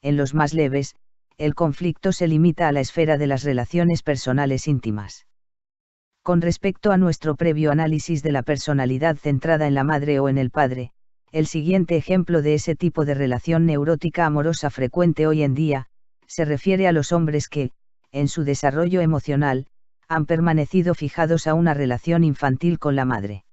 en los más leves, el conflicto se limita a la esfera de las relaciones personales íntimas. Con respecto a nuestro previo análisis de la personalidad centrada en la madre o en el padre, el siguiente ejemplo de ese tipo de relación neurótica amorosa frecuente hoy en día, se refiere a los hombres que, en su desarrollo emocional, han permanecido fijados a una relación infantil con la madre.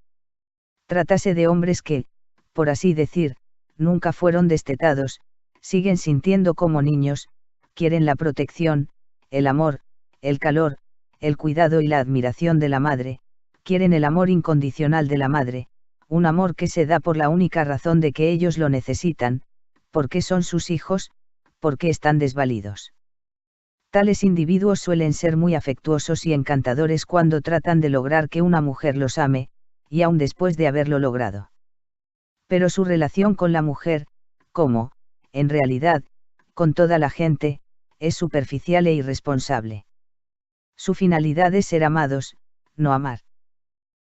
Trátase de hombres que, por así decir, nunca fueron destetados, siguen sintiendo como niños, quieren la protección, el amor, el calor, el cuidado y la admiración de la madre, quieren el amor incondicional de la madre, un amor que se da por la única razón de que ellos lo necesitan, porque son sus hijos, porque están desvalidos. Tales individuos suelen ser muy afectuosos y encantadores cuando tratan de lograr que una mujer los ame, y aun después de haberlo logrado. Pero su relación con la mujer, como, en realidad, con toda la gente, es superficial e irresponsable. Su finalidad es ser amados, no amar.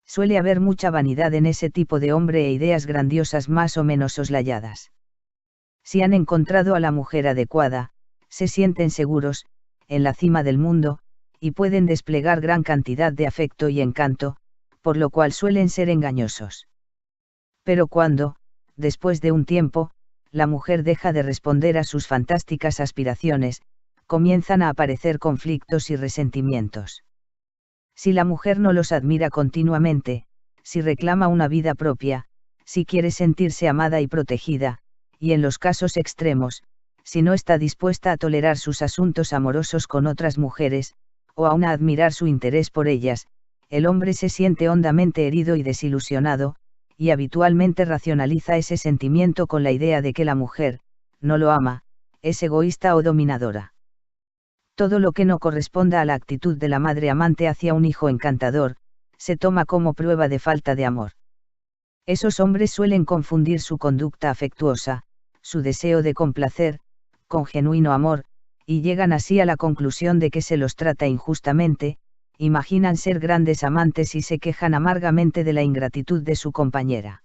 Suele haber mucha vanidad en ese tipo de hombre e ideas grandiosas más o menos soslayadas. Si han encontrado a la mujer adecuada, se sienten seguros, en la cima del mundo, y pueden desplegar gran cantidad de afecto y encanto, por lo cual suelen ser engañosos. Pero cuando, después de un tiempo, la mujer deja de responder a sus fantásticas aspiraciones, comienzan a aparecer conflictos y resentimientos. Si la mujer no los admira continuamente, si reclama una vida propia, si quiere sentirse amada y protegida, y en los casos extremos, si no está dispuesta a tolerar sus asuntos amorosos con otras mujeres, o aún a admirar su interés por ellas, el hombre se siente hondamente herido y desilusionado, y habitualmente racionaliza ese sentimiento con la idea de que la mujer, no lo ama, es egoísta o dominadora. Todo lo que no corresponda a la actitud de la madre amante hacia un hijo encantador, se toma como prueba de falta de amor. Esos hombres suelen confundir su conducta afectuosa, su deseo de complacer, con genuino amor, y llegan así a la conclusión de que se los trata injustamente, imaginan ser grandes amantes y se quejan amargamente de la ingratitud de su compañera.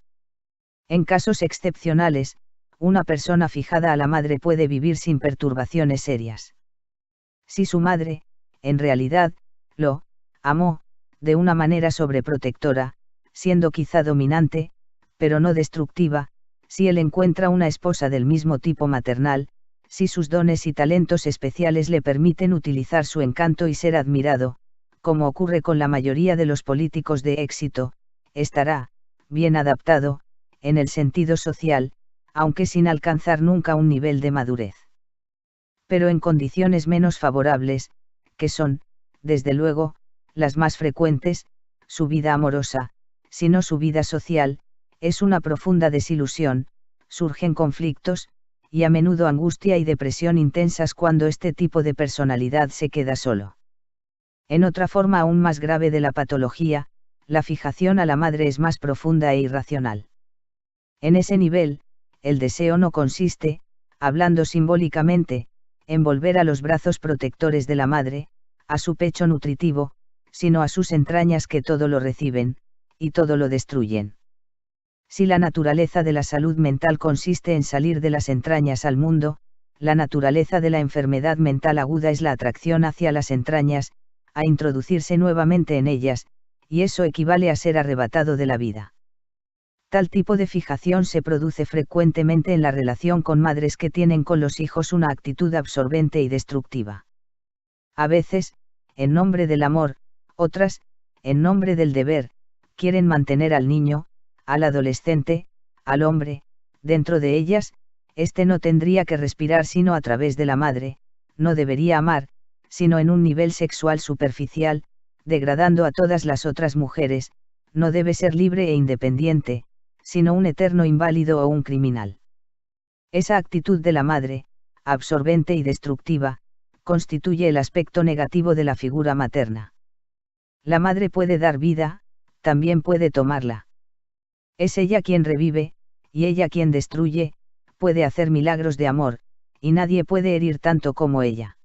En casos excepcionales, una persona fijada a la madre puede vivir sin perturbaciones serias. Si su madre, en realidad, lo amó, de una manera sobreprotectora, siendo quizá dominante, pero no destructiva, si él encuentra una esposa del mismo tipo maternal, si sus dones y talentos especiales le permiten utilizar su encanto y ser admirado, como ocurre con la mayoría de los políticos de éxito, estará, bien adaptado, en el sentido social, aunque sin alcanzar nunca un nivel de madurez. Pero en condiciones menos favorables, que son, desde luego, las más frecuentes, su vida amorosa, si no su vida social, es una profunda desilusión, surgen conflictos, y a menudo angustia y depresión intensas cuando este tipo de personalidad se queda solo. En otra forma aún más grave de la patología, la fijación a la madre es más profunda e irracional. En ese nivel, el deseo no consiste, hablando simbólicamente, en volver a los brazos protectores de la madre, a su pecho nutritivo, sino a sus entrañas que todo lo reciben, y todo lo destruyen. Si la naturaleza de la salud mental consiste en salir de las entrañas al mundo, la naturaleza de la enfermedad mental aguda es la atracción hacia las entrañas, a introducirse nuevamente en ellas, y eso equivale a ser arrebatado de la vida. Tal tipo de fijación se produce frecuentemente en la relación con madres que tienen con los hijos una actitud absorbente y destructiva. A veces, en nombre del amor, otras, en nombre del deber, quieren mantener al niño, al adolescente, al hombre, dentro de ellas, éste no tendría que respirar sino a través de la madre, no debería amar, sino en un nivel sexual superficial, degradando a todas las otras mujeres, no debe ser libre e independiente, sino un eterno inválido o un criminal. Esa actitud de la madre, absorbente y destructiva, constituye el aspecto negativo de la figura materna. La madre puede dar vida, también puede tomarla. Es ella quien revive, y ella quien destruye, puede hacer milagros de amor, y nadie puede herir tanto como ella.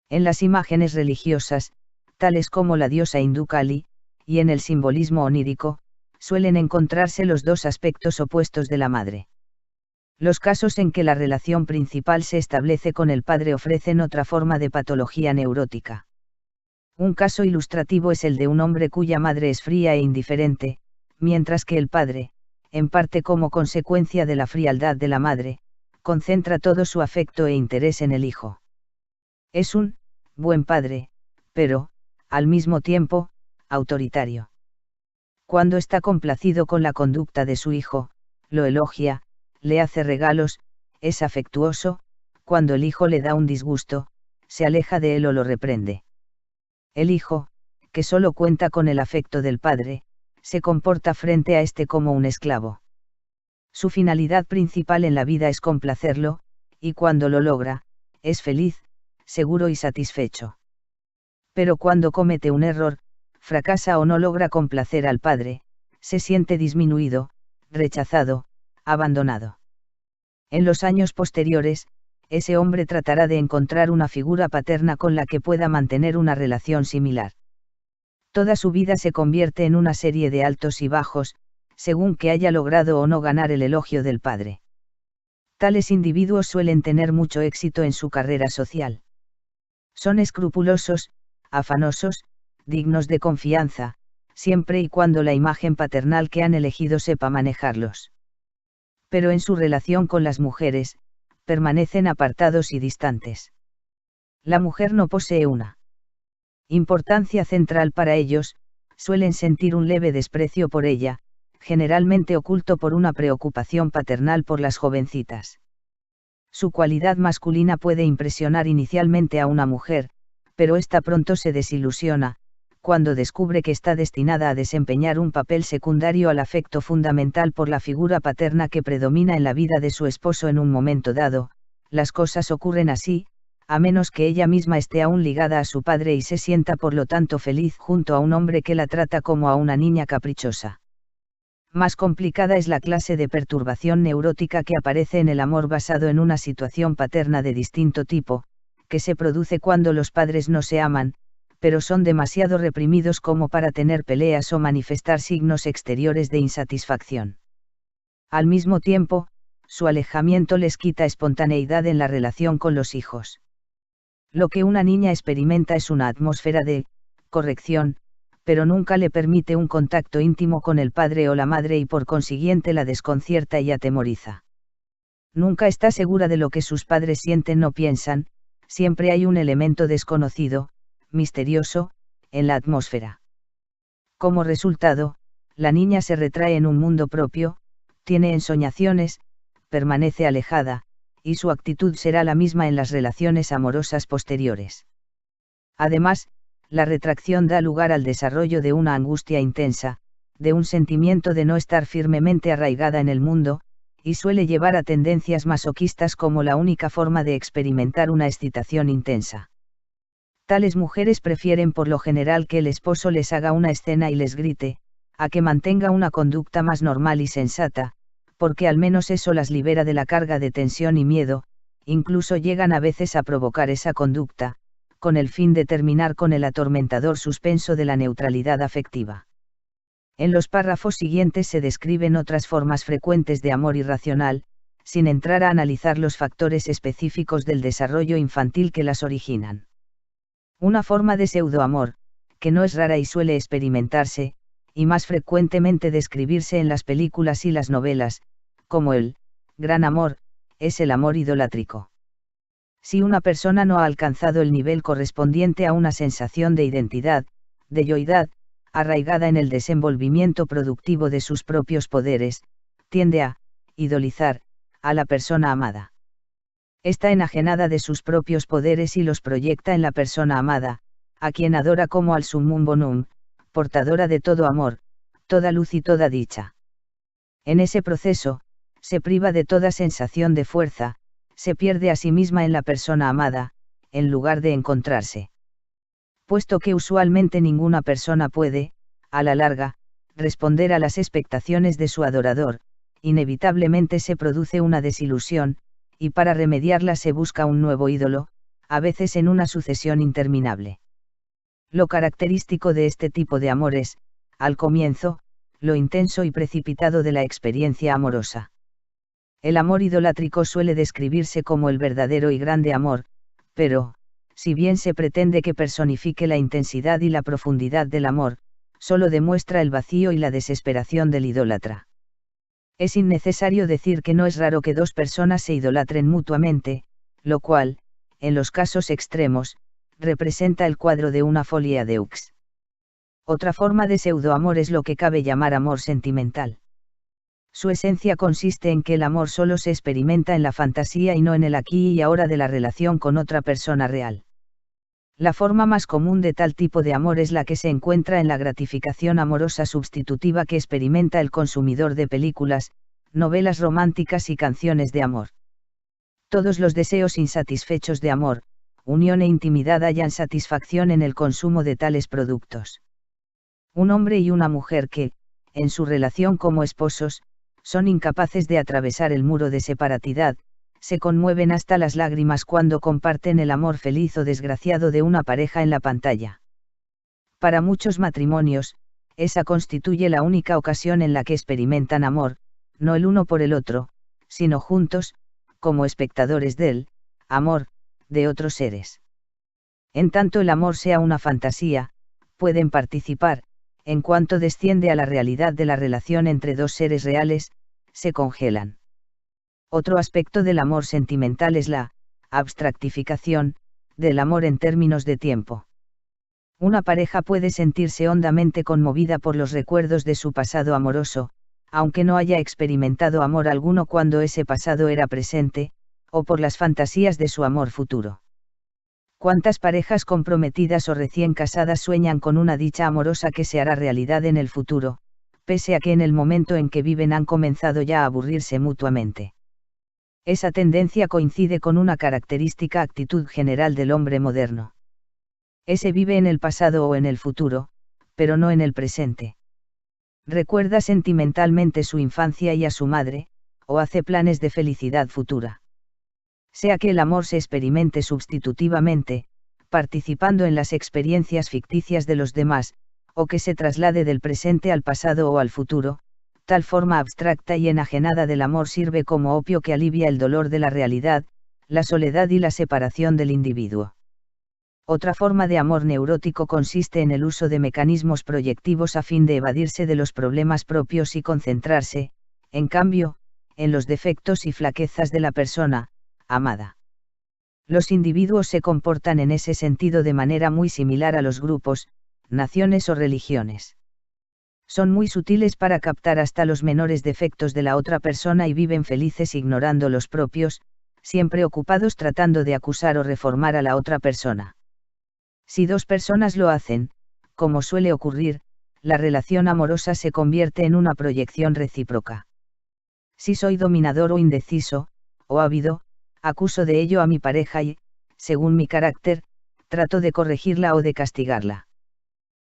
En las imágenes religiosas, tales como la diosa hindú Kali, y en el simbolismo onírico, suelen encontrarse los dos aspectos opuestos de la madre. Los casos en que la relación principal se establece con el padre ofrecen otra forma de patología neurótica. Un caso ilustrativo es el de un hombre cuya madre es fría e indiferente, mientras que el padre, en parte como consecuencia de la frialdad de la madre, concentra todo su afecto e interés en el hijo. Es un buen padre, pero, al mismo tiempo, autoritario. Cuando está complacido con la conducta de su hijo, lo elogia, le hace regalos, es afectuoso, cuando el hijo le da un disgusto, se aleja de él o lo reprende. El hijo, que solo cuenta con el afecto del padre, se comporta frente a este como un esclavo. Su finalidad principal en la vida es complacerlo, y cuando lo logra, es feliz, seguro y satisfecho. Pero cuando comete un error, fracasa o no logra complacer al padre, se siente disminuido, rechazado, abandonado. En los años posteriores, ese hombre tratará de encontrar una figura paterna con la que pueda mantener una relación similar. Toda su vida se convierte en una serie de altos y bajos, según que haya logrado o no ganar el elogio del padre. Tales individuos suelen tener mucho éxito en su carrera social. Son escrupulosos, afanosos, dignos de confianza, siempre y cuando la imagen paternal que han elegido sepa manejarlos. Pero en su relación con las mujeres, permanecen apartados y distantes. La mujer no posee una importancia central para ellos, suelen sentir un leve desprecio por ella, generalmente oculto por una preocupación paternal por las jovencitas. Su cualidad masculina puede impresionar inicialmente a una mujer, pero ésta pronto se desilusiona, cuando descubre que está destinada a desempeñar un papel secundario al afecto fundamental por la figura paterna que predomina en la vida de su esposo en un momento dado. Las cosas ocurren así, a menos que ella misma esté aún ligada a su padre y se sienta por lo tanto feliz junto a un hombre que la trata como a una niña caprichosa. Más complicada es la clase de perturbación neurótica que aparece en el amor basado en una situación paterna de distinto tipo, que se produce cuando los padres no se aman, pero son demasiado reprimidos como para tener peleas o manifestar signos exteriores de insatisfacción. Al mismo tiempo, su alejamiento les quita espontaneidad en la relación con los hijos. Lo que una niña experimenta es una atmósfera de corrección, pero nunca le permite un contacto íntimo con el padre o la madre y por consiguiente la desconcierta y atemoriza. Nunca está segura de lo que sus padres sienten o piensan, siempre hay un elemento desconocido, misterioso, en la atmósfera. Como resultado, la niña se retrae en un mundo propio, tiene ensoñaciones, permanece alejada, y su actitud será la misma en las relaciones amorosas posteriores. Además, la retracción da lugar al desarrollo de una angustia intensa, de un sentimiento de no estar firmemente arraigada en el mundo, y suele llevar a tendencias masoquistas como la única forma de experimentar una excitación intensa. Tales mujeres prefieren por lo general que el esposo les haga una escena y les grite, a que mantenga una conducta más normal y sensata, porque al menos eso las libera de la carga de tensión y miedo, incluso llegan a veces a provocar esa conducta, con el fin de terminar con el atormentador suspenso de la neutralidad afectiva. En los párrafos siguientes se describen otras formas frecuentes de amor irracional, sin entrar a analizar los factores específicos del desarrollo infantil que las originan. Una forma de pseudoamor, que no es rara y suele experimentarse, y más frecuentemente describirse en las películas y las novelas, como el gran amor, es el amor idolátrico. Si una persona no ha alcanzado el nivel correspondiente a una sensación de identidad, de yoidad, arraigada en el desenvolvimiento productivo de sus propios poderes, tiende a idolizar a la persona amada. Está enajenada de sus propios poderes y los proyecta en la persona amada, a quien adora como al summum bonum, portadora de todo amor, toda luz y toda dicha. En ese proceso, se priva de toda sensación de fuerza, se pierde a sí misma en la persona amada, en lugar de encontrarse. Puesto que usualmente ninguna persona puede, a la larga, responder a las expectaciones de su adorador, inevitablemente se produce una desilusión, y para remediarla se busca un nuevo ídolo, a veces en una sucesión interminable. Lo característico de este tipo de amor es, al comienzo, lo intenso y precipitado de la experiencia amorosa. El amor idolátrico suele describirse como el verdadero y grande amor, pero, si bien se pretende que personifique la intensidad y la profundidad del amor, solo demuestra el vacío y la desesperación del idólatra. Es innecesario decir que no es raro que dos personas se idolatren mutuamente, lo cual, en los casos extremos, representa el cuadro de una folie à deux. Otra forma de pseudoamor es lo que cabe llamar amor sentimental. Su esencia consiste en que el amor solo se experimenta en la fantasía y no en el aquí y ahora de la relación con otra persona real. La forma más común de tal tipo de amor es la que se encuentra en la gratificación amorosa sustitutiva que experimenta el consumidor de películas, novelas románticas y canciones de amor. Todos los deseos insatisfechos de amor, unión e intimidad hallan satisfacción en el consumo de tales productos. Un hombre y una mujer que, en su relación como esposos, son incapaces de atravesar el muro de separatidad, se conmueven hasta las lágrimas cuando comparten el amor feliz o desgraciado de una pareja en la pantalla. Para muchos matrimonios, esa constituye la única ocasión en la que experimentan amor, no el uno por el otro, sino juntos, como espectadores del amor de otros seres. En tanto el amor sea una fantasía, pueden participar, en cuanto desciende a la realidad de la relación entre dos seres reales, se congelan. Otro aspecto del amor sentimental es la abstractificación del amor en términos de tiempo. Una pareja puede sentirse hondamente conmovida por los recuerdos de su pasado amoroso, aunque no haya experimentado amor alguno cuando ese pasado era presente, o por las fantasías de su amor futuro. ¿Cuántas parejas comprometidas o recién casadas sueñan con una dicha amorosa que se hará realidad en el futuro, pese a que en el momento en que viven han comenzado ya a aburrirse mutuamente? Esa tendencia coincide con una característica actitud general del hombre moderno. Ese vive en el pasado o en el futuro, pero no en el presente. Recuerda sentimentalmente su infancia y a su madre, o hace planes de felicidad futura. Sea que el amor se experimente substitutivamente, participando en las experiencias ficticias de los demás, o que se traslade del presente al pasado o al futuro, tal forma abstracta y enajenada del amor sirve como opio que alivia el dolor de la realidad, la soledad y la separación del individuo. Otra forma de amor neurótico consiste en el uso de mecanismos proyectivos a fin de evadirse de los problemas propios y concentrarse, en cambio, en los defectos y flaquezas de la persona amada. Los individuos se comportan en ese sentido de manera muy similar a los grupos, naciones o religiones. Son muy sutiles para captar hasta los menores defectos de la otra persona y viven felices ignorando los propios, siempre ocupados tratando de acusar o reformar a la otra persona. Si dos personas lo hacen, como suele ocurrir, la relación amorosa se convierte en una proyección recíproca. Si soy dominador o indeciso, o ávido, acuso de ello a mi pareja y, según mi carácter, trato de corregirla o de castigarla.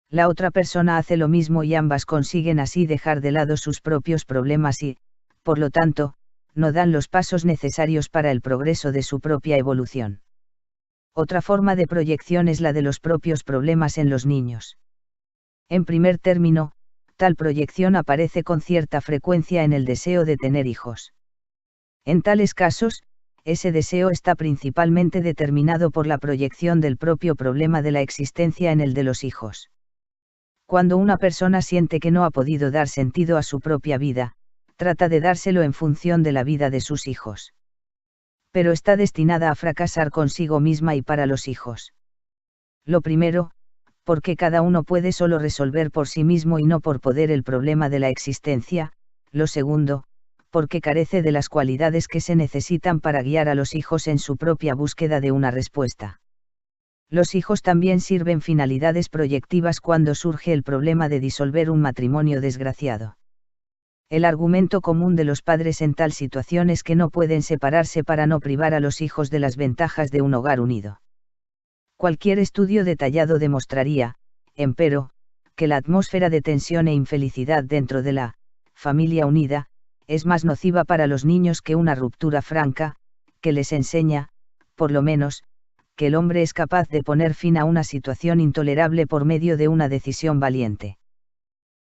La otra persona hace lo mismo y ambas consiguen así dejar de lado sus propios problemas y, por lo tanto, no dan los pasos necesarios para el progreso de su propia evolución. Otra forma de proyección es la de los propios problemas en los niños. En primer término, tal proyección aparece con cierta frecuencia en el deseo de tener hijos. En tales casos, ese deseo está principalmente determinado por la proyección del propio problema de la existencia en el de los hijos. Cuando una persona siente que no ha podido dar sentido a su propia vida, trata de dárselo en función de la vida de sus hijos. Pero está destinada a fracasar consigo misma y para los hijos. Lo primero, porque cada uno puede solo resolver por sí mismo y no por poder el problema de la existencia; lo segundo, porque carece de las cualidades que se necesitan para guiar a los hijos en su propia búsqueda de una respuesta. Los hijos también sirven finalidades proyectivas cuando surge el problema de disolver un matrimonio desgraciado. El argumento común de los padres en tal situación es que no pueden separarse para no privar a los hijos de las ventajas de un hogar unido. Cualquier estudio detallado demostraría, empero, que la atmósfera de tensión e infelicidad dentro de la familia unida es más nociva para los niños que una ruptura franca, que les enseña, por lo menos, que el hombre es capaz de poner fin a una situación intolerable por medio de una decisión valiente.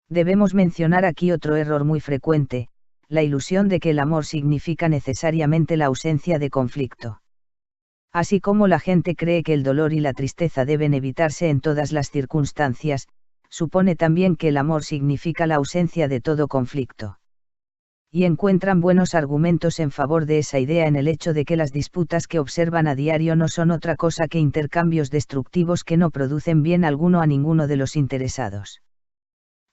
Debemos mencionar aquí otro error muy frecuente, la ilusión de que el amor significa necesariamente la ausencia de conflicto. Así como la gente cree que el dolor y la tristeza deben evitarse en todas las circunstancias, supone también que el amor significa la ausencia de todo conflicto. Y encuentran buenos argumentos en favor de esa idea en el hecho de que las disputas que observan a diario no son otra cosa que intercambios destructivos que no producen bien alguno a ninguno de los interesados.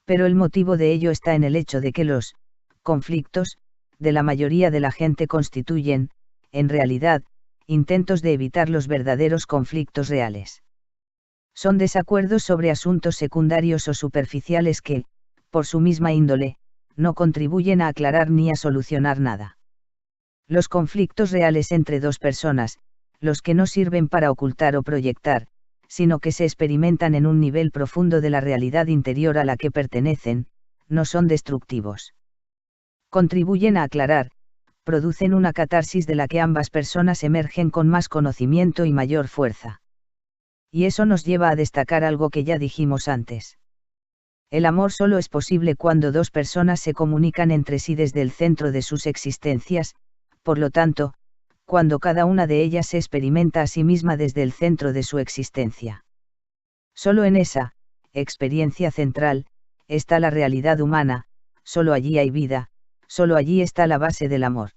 Pero el motivo de ello está en el hecho de que los conflictos de la mayoría de la gente constituyen, en realidad, intentos de evitar los verdaderos conflictos reales. Son desacuerdos sobre asuntos secundarios o superficiales que, por su misma índole, no contribuyen a aclarar ni a solucionar nada. Los conflictos reales entre dos personas, los que no sirven para ocultar o proyectar, sino que se experimentan en un nivel profundo de la realidad interior a la que pertenecen, no son destructivos. Contribuyen a aclarar, producen una catarsis de la que ambas personas emergen con más conocimiento y mayor fuerza. Y eso nos lleva a destacar algo que ya dijimos antes. El amor solo es posible cuando dos personas se comunican entre sí desde el centro de sus existencias, por lo tanto, cuando cada una de ellas se experimenta a sí misma desde el centro de su existencia. Solo en esa experiencia central está la realidad humana, solo allí hay vida, solo allí está la base del amor.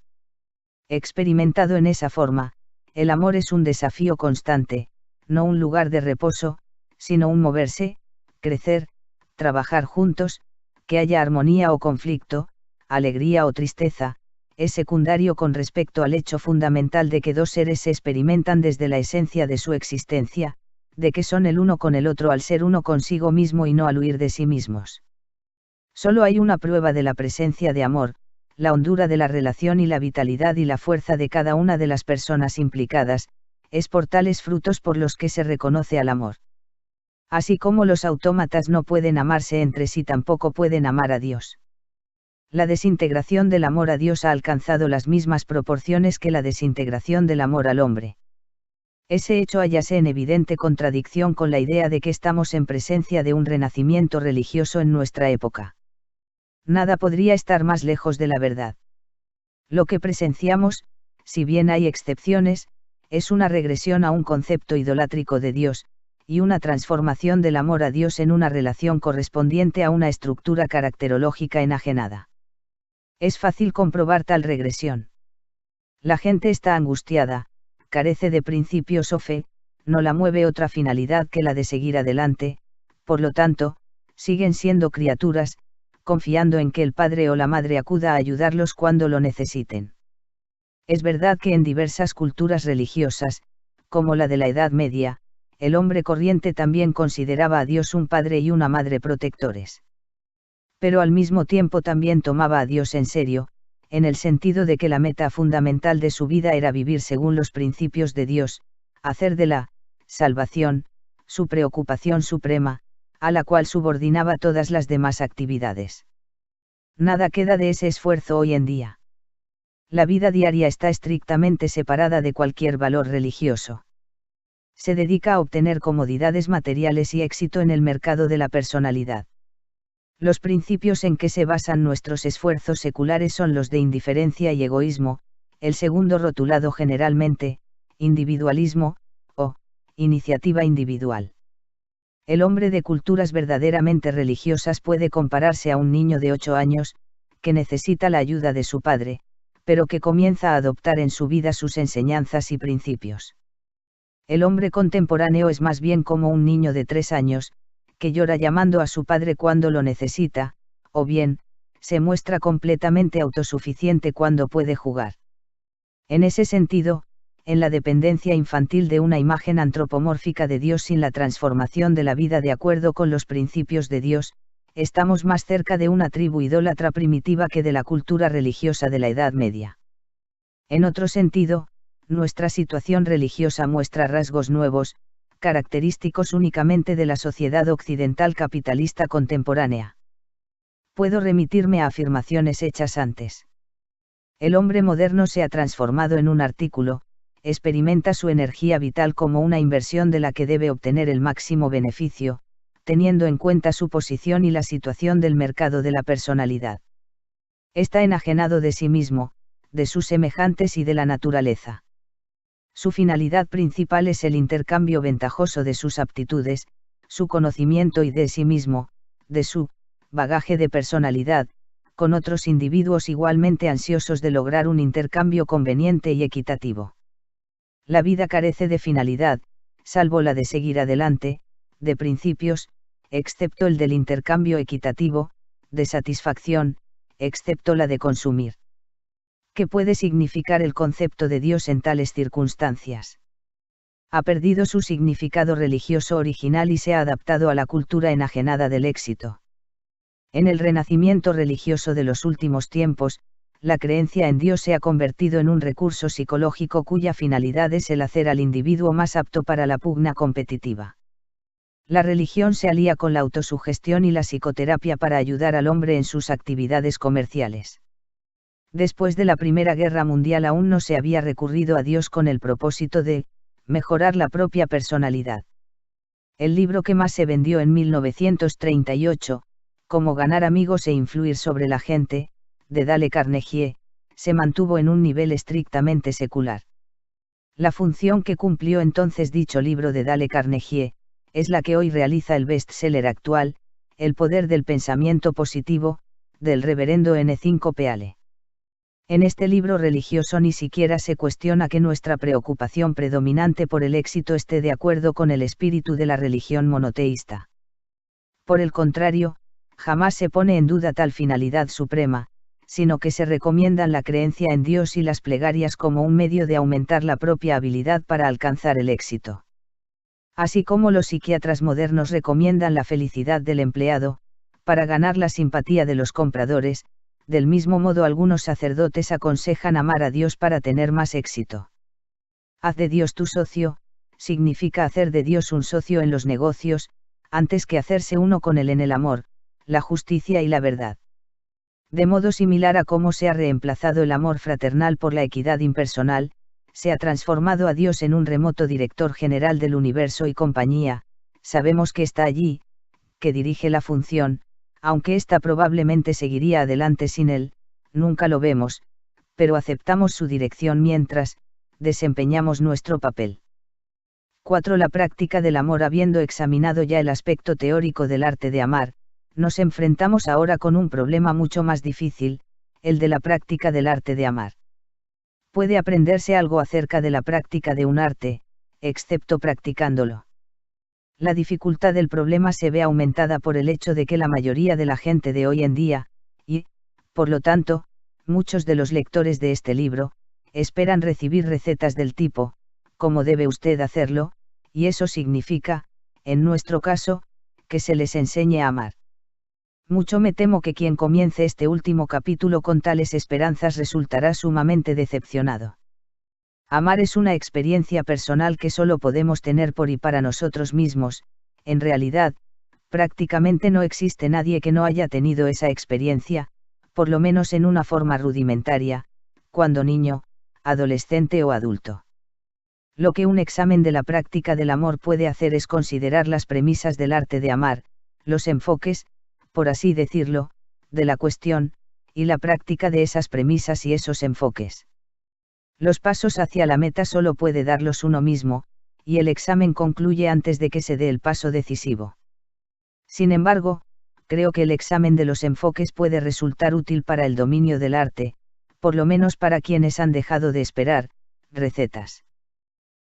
Experimentado en esa forma, el amor es un desafío constante, no un lugar de reposo, sino un moverse, crecer, trabajar juntos, que haya armonía o conflicto, alegría o tristeza, es secundario con respecto al hecho fundamental de que dos seres se experimentan desde la esencia de su existencia, de que son el uno con el otro al ser uno consigo mismo y no al huir de sí mismos. Solo hay una prueba de la presencia de amor, la hondura de la relación y la vitalidad y la fuerza de cada una de las personas implicadas, es por tales frutos por los que se reconoce al amor. Así como los autómatas no pueden amarse entre sí, tampoco pueden amar a Dios. La desintegración del amor a Dios ha alcanzado las mismas proporciones que la desintegración del amor al hombre. Ese hecho hállase en evidente contradicción con la idea de que estamos en presencia de un renacimiento religioso en nuestra época. Nada podría estar más lejos de la verdad. Lo que presenciamos, si bien hay excepciones, es una regresión a un concepto idolátrico de Dios, y una transformación del amor a Dios en una relación correspondiente a una estructura caracterológica enajenada. Es fácil comprobar tal regresión. La gente está angustiada, carece de principios o fe, no la mueve otra finalidad que la de seguir adelante, por lo tanto, siguen siendo criaturas, confiando en que el padre o la madre acuda a ayudarlos cuando lo necesiten. Es verdad que en diversas culturas religiosas, como la de la Edad Media, el hombre corriente también consideraba a Dios un padre y una madre protectores. Pero al mismo tiempo también tomaba a Dios en serio, en el sentido de que la meta fundamental de su vida era vivir según los principios de Dios, hacer de la salvación su preocupación suprema, a la cual subordinaba todas las demás actividades. Nada queda de ese esfuerzo hoy en día. La vida diaria está estrictamente separada de cualquier valor religioso. Se dedica a obtener comodidades materiales y éxito en el mercado de la personalidad. Los principios en que se basan nuestros esfuerzos seculares son los de indiferencia y egoísmo, el segundo rotulado generalmente, individualismo, o iniciativa individual. El hombre de culturas verdaderamente religiosas puede compararse a un niño de 8 años, que necesita la ayuda de su padre, pero que comienza a adoptar en su vida sus enseñanzas y principios. El hombre contemporáneo es más bien como un niño de 3 años, que llora llamando a su padre cuando lo necesita, o bien, se muestra completamente autosuficiente cuando puede jugar. En ese sentido, en la dependencia infantil de una imagen antropomórfica de Dios sin la transformación de la vida de acuerdo con los principios de Dios, estamos más cerca de una tribu idólatra primitiva que de la cultura religiosa de la Edad Media. En otro sentido, nuestra situación religiosa muestra rasgos nuevos, característicos únicamente de la sociedad occidental capitalista contemporánea. Puedo remitirme a afirmaciones hechas antes. El hombre moderno se ha transformado en un artículo, experimenta su energía vital como una inversión de la que debe obtener el máximo beneficio, teniendo en cuenta su posición y la situación del mercado de la personalidad. Está enajenado de sí mismo, de sus semejantes y de la naturaleza. Su finalidad principal es el intercambio ventajoso de sus aptitudes, su conocimiento y de sí mismo, de su bagaje de personalidad, con otros individuos igualmente ansiosos de lograr un intercambio conveniente y equitativo. La vida carece de finalidad, salvo la de seguir adelante, de principios, excepto el del intercambio equitativo, de satisfacción, excepto la de consumir. ¿Qué puede significar el concepto de Dios en tales circunstancias? Ha perdido su significado religioso original y se ha adaptado a la cultura enajenada del éxito. En el renacimiento religioso de los últimos tiempos, la creencia en Dios se ha convertido en un recurso psicológico cuya finalidad es el hacer al individuo más apto para la pugna competitiva. La religión se alía con la autosugestión y la psicoterapia para ayudar al hombre en sus actividades comerciales. Después de la Primera Guerra Mundial aún no se había recurrido a Dios con el propósito de mejorar la propia personalidad. El libro que más se vendió en 1938, Cómo ganar amigos e influir sobre la gente, de Dale Carnegie, se mantuvo en un nivel estrictamente secular. La función que cumplió entonces dicho libro de Dale Carnegie, es la que hoy realiza el bestseller actual, El poder del pensamiento positivo, del reverendo N. Peale. En este libro religioso ni siquiera se cuestiona que nuestra preocupación predominante por el éxito esté de acuerdo con el espíritu de la religión monoteísta. Por el contrario, jamás se pone en duda tal finalidad suprema, sino que se recomiendan la creencia en Dios y las plegarias como un medio de aumentar la propia habilidad para alcanzar el éxito. Así como los psiquiatras modernos recomiendan la felicidad del empleado, para ganar la simpatía de los compradores, del mismo modo algunos sacerdotes aconsejan amar a Dios para tener más éxito. Haz de Dios tu socio, significa hacer de Dios un socio en los negocios, antes que hacerse uno con él en el amor, la justicia y la verdad. De modo similar a cómo se ha reemplazado el amor fraternal por la equidad impersonal, se ha transformado a Dios en un remoto director general del universo y compañía, sabemos que está allí, que dirige la función, aunque ésta probablemente seguiría adelante sin él, nunca lo vemos, pero aceptamos su dirección mientras desempeñamos nuestro papel. 4. La práctica del amor. Habiendo examinado ya el aspecto teórico del arte de amar, nos enfrentamos ahora con un problema mucho más difícil, el de la práctica del arte de amar. ¿Puede aprenderse algo acerca de la práctica de un arte, excepto practicándolo? La dificultad del problema se ve aumentada por el hecho de que la mayoría de la gente de hoy en día, y, por lo tanto, muchos de los lectores de este libro, esperan recibir recetas del tipo, ¿cómo debe usted hacerlo?, y eso significa, en nuestro caso, que se les enseñe a amar. Mucho me temo que quien comience este último capítulo con tales esperanzas resultará sumamente decepcionado. Amar es una experiencia personal que solo podemos tener por y para nosotros mismos. En realidad, prácticamente no existe nadie que no haya tenido esa experiencia, por lo menos en una forma rudimentaria, cuando niño, adolescente o adulto. Lo que un examen de la práctica del amor puede hacer es considerar las premisas del arte de amar, los enfoques, por así decirlo, de la cuestión, y la práctica de esas premisas y esos enfoques. Los pasos hacia la meta solo puede darlos uno mismo, y el examen concluye antes de que se dé el paso decisivo. Sin embargo, creo que el examen de los enfoques puede resultar útil para el dominio del arte, por lo menos para quienes han dejado de esperar recetas.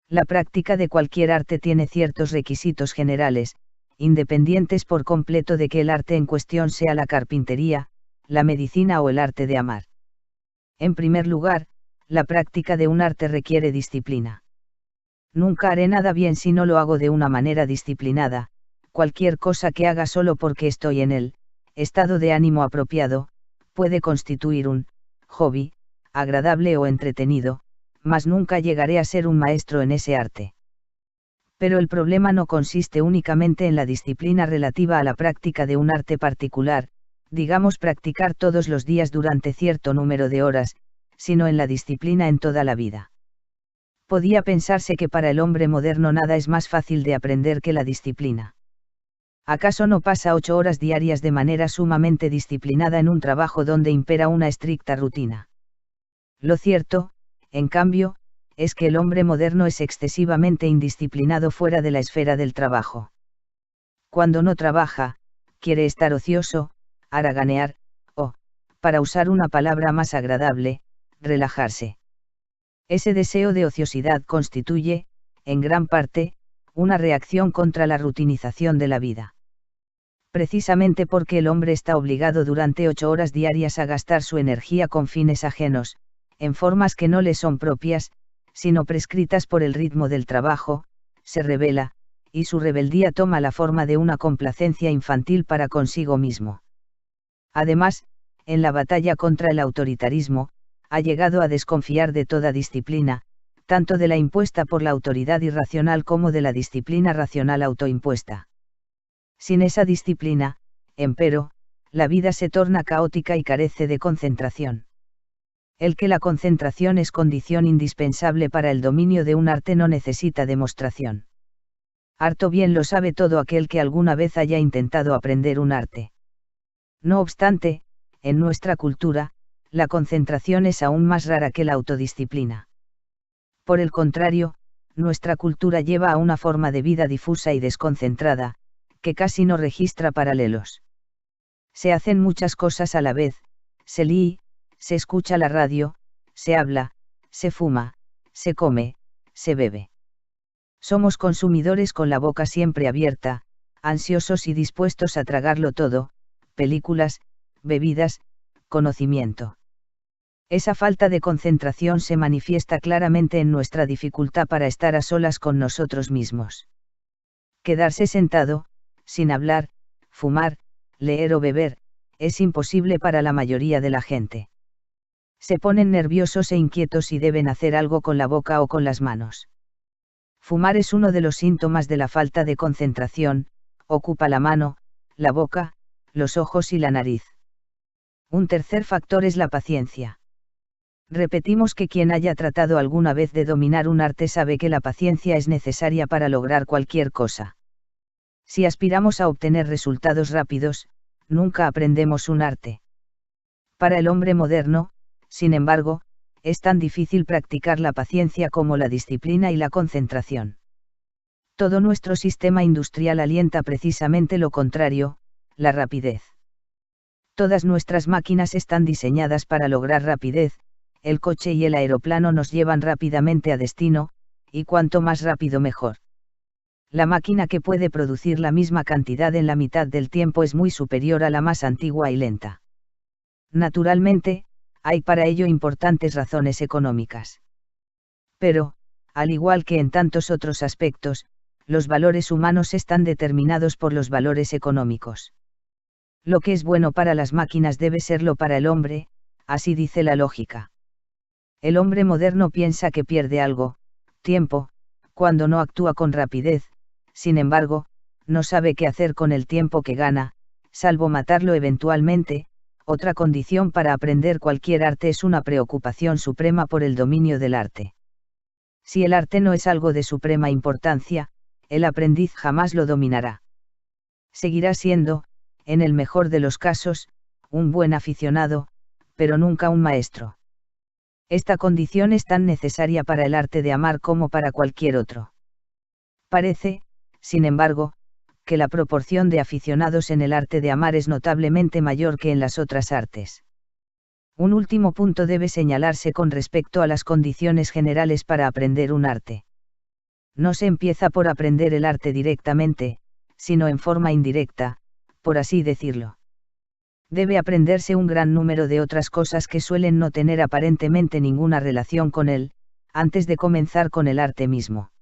La práctica de cualquier arte tiene ciertos requisitos generales, independientes por completo de que el arte en cuestión sea la carpintería, la medicina o el arte de amar. En primer lugar, la práctica de un arte requiere disciplina. Nunca haré nada bien si no lo hago de una manera disciplinada. Cualquier cosa que haga solo porque estoy en el estado de ánimo apropiado, puede constituir un hobby, agradable o entretenido, mas nunca llegaré a ser un maestro en ese arte. Pero el problema no consiste únicamente en la disciplina relativa a la práctica de un arte particular, digamos practicar todos los días durante cierto número de horas, sino en la disciplina en toda la vida. Podía pensarse que para el hombre moderno nada es más fácil de aprender que la disciplina. ¿Acaso no pasa 8 horas diarias de manera sumamente disciplinada en un trabajo donde impera una estricta rutina? Lo cierto, en cambio, es que el hombre moderno es excesivamente indisciplinado fuera de la esfera del trabajo. Cuando no trabaja, quiere estar ocioso, haraganear, o, para usar una palabra más agradable, relajarse. Ese deseo de ociosidad constituye, en gran parte, una reacción contra la rutinización de la vida. Precisamente porque el hombre está obligado durante 8 horas diarias a gastar su energía con fines ajenos, en formas que no le son propias, sino prescritas por el ritmo del trabajo, se rebela, y su rebeldía toma la forma de una complacencia infantil para consigo mismo. Además, en la batalla contra el autoritarismo, ha llegado a desconfiar de toda disciplina, tanto de la impuesta por la autoridad irracional como de la disciplina racional autoimpuesta. Sin esa disciplina, empero, la vida se torna caótica y carece de concentración. El que la concentración es condición indispensable para el dominio de un arte no necesita demostración. Harto bien lo sabe todo aquel que alguna vez haya intentado aprender un arte. No obstante, en nuestra cultura, la concentración es aún más rara que la autodisciplina. Por el contrario, nuestra cultura lleva a una forma de vida difusa y desconcentrada, que casi no registra paralelos. Se hacen muchas cosas a la vez, se lee, se escucha la radio, se habla, se fuma, se come, se bebe. Somos consumidores con la boca siempre abierta, ansiosos y dispuestos a tragarlo todo, películas, bebidas, conocimiento. Esa falta de concentración se manifiesta claramente en nuestra dificultad para estar a solas con nosotros mismos. Quedarse sentado, sin hablar, fumar, leer o beber, es imposible para la mayoría de la gente. Se ponen nerviosos e inquietos y deben hacer algo con la boca o con las manos. Fumar es uno de los síntomas de la falta de concentración, ocupa la mano, la boca, los ojos y la nariz. Un tercer factor es la paciencia. Repetimos que quien haya tratado alguna vez de dominar un arte sabe que la paciencia es necesaria para lograr cualquier cosa. Si aspiramos a obtener resultados rápidos, nunca aprendemos un arte. Para el hombre moderno, sin embargo, es tan difícil practicar la paciencia como la disciplina y la concentración. Todo nuestro sistema industrial alienta precisamente lo contrario, la rapidez. Todas nuestras máquinas están diseñadas para lograr rapidez, el coche y el aeroplano nos llevan rápidamente a destino, y cuanto más rápido mejor. La máquina que puede producir la misma cantidad en la mitad del tiempo es muy superior a la más antigua y lenta. Naturalmente, hay para ello importantes razones económicas. Pero, al igual que en tantos otros aspectos, los valores humanos están determinados por los valores económicos. Lo que es bueno para las máquinas debe serlo para el hombre, así dice la lógica. El hombre moderno piensa que pierde algo, tiempo, cuando no actúa con rapidez, sin embargo, no sabe qué hacer con el tiempo que gana, salvo matarlo eventualmente. Otra condición para aprender cualquier arte es una preocupación suprema por el dominio del arte. Si el arte no es algo de suprema importancia, el aprendiz jamás lo dominará. Seguirá siendo, en el mejor de los casos, un buen aficionado, pero nunca un maestro. Esta condición es tan necesaria para el arte de amar como para cualquier otro. Parece, sin embargo, que la proporción de aficionados en el arte de amar es notablemente mayor que en las otras artes. Un último punto debe señalarse con respecto a las condiciones generales para aprender un arte. No se empieza por aprender el arte directamente, sino en forma indirecta, por así decirlo. Debe aprenderse un gran número de otras cosas que suelen no tener aparentemente ninguna relación con él, antes de comenzar con el arte mismo.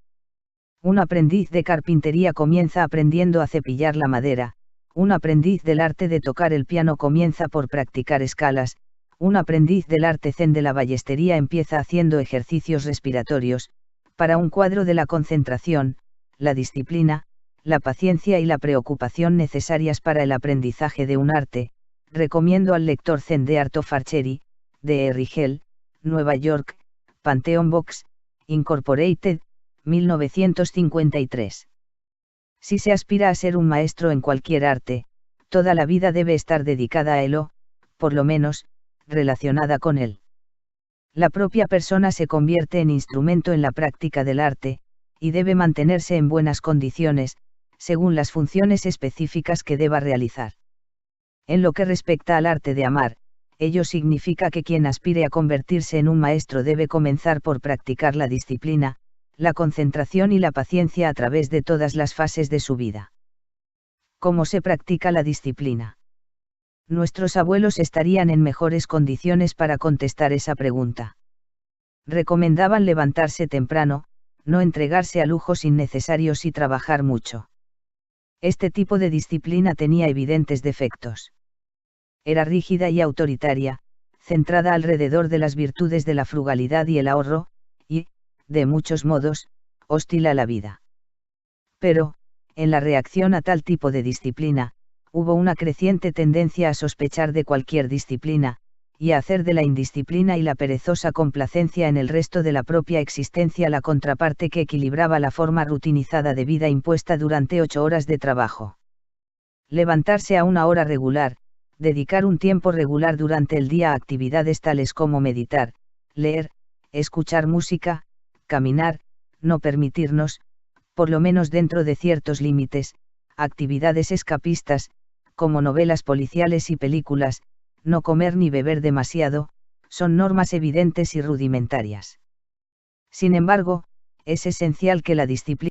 Un aprendiz de carpintería comienza aprendiendo a cepillar la madera, un aprendiz del arte de tocar el piano comienza por practicar escalas, un aprendiz del arte zen de la ballestería empieza haciendo ejercicios respiratorios. Para un cuadro de la concentración, la disciplina, la paciencia y la preocupación necesarias para el aprendizaje de un arte, recomiendo al lector Zen de Art of Archery, de Rigel, Nueva York, Pantheon Books, Incorporated, 1953. Si se aspira a ser un maestro en cualquier arte, toda la vida debe estar dedicada a él o, por lo menos, relacionada con él. La propia persona se convierte en instrumento en la práctica del arte, y debe mantenerse en buenas condiciones, según las funciones específicas que deba realizar. En lo que respecta al arte de amar, ello significa que quien aspire a convertirse en un maestro debe comenzar por practicar la disciplina, la concentración y la paciencia a través de todas las fases de su vida. ¿Cómo se practica la disciplina? Nuestros abuelos estarían en mejores condiciones para contestar esa pregunta. Recomendaban levantarse temprano, no entregarse a lujos innecesarios y trabajar mucho. Este tipo de disciplina tenía evidentes defectos. Era rígida y autoritaria, centrada alrededor de las virtudes de la frugalidad y el ahorro, y, de muchos modos, hostil a la vida. Pero, en la reacción a tal tipo de disciplina, hubo una creciente tendencia a sospechar de cualquier disciplina, y a hacer de la indisciplina y la perezosa complacencia en el resto de la propia existencia la contraparte que equilibraba la forma rutinizada de vida impuesta durante 8 horas de trabajo. Levantarse a una hora regular, dedicar un tiempo regular durante el día a actividades tales como meditar, leer, escuchar música, caminar, no permitirnos, por lo menos dentro de ciertos límites, actividades escapistas, como novelas policiales y películas, no comer ni beber demasiado, son normas evidentes y rudimentarias. Sin embargo, es esencial que la disciplina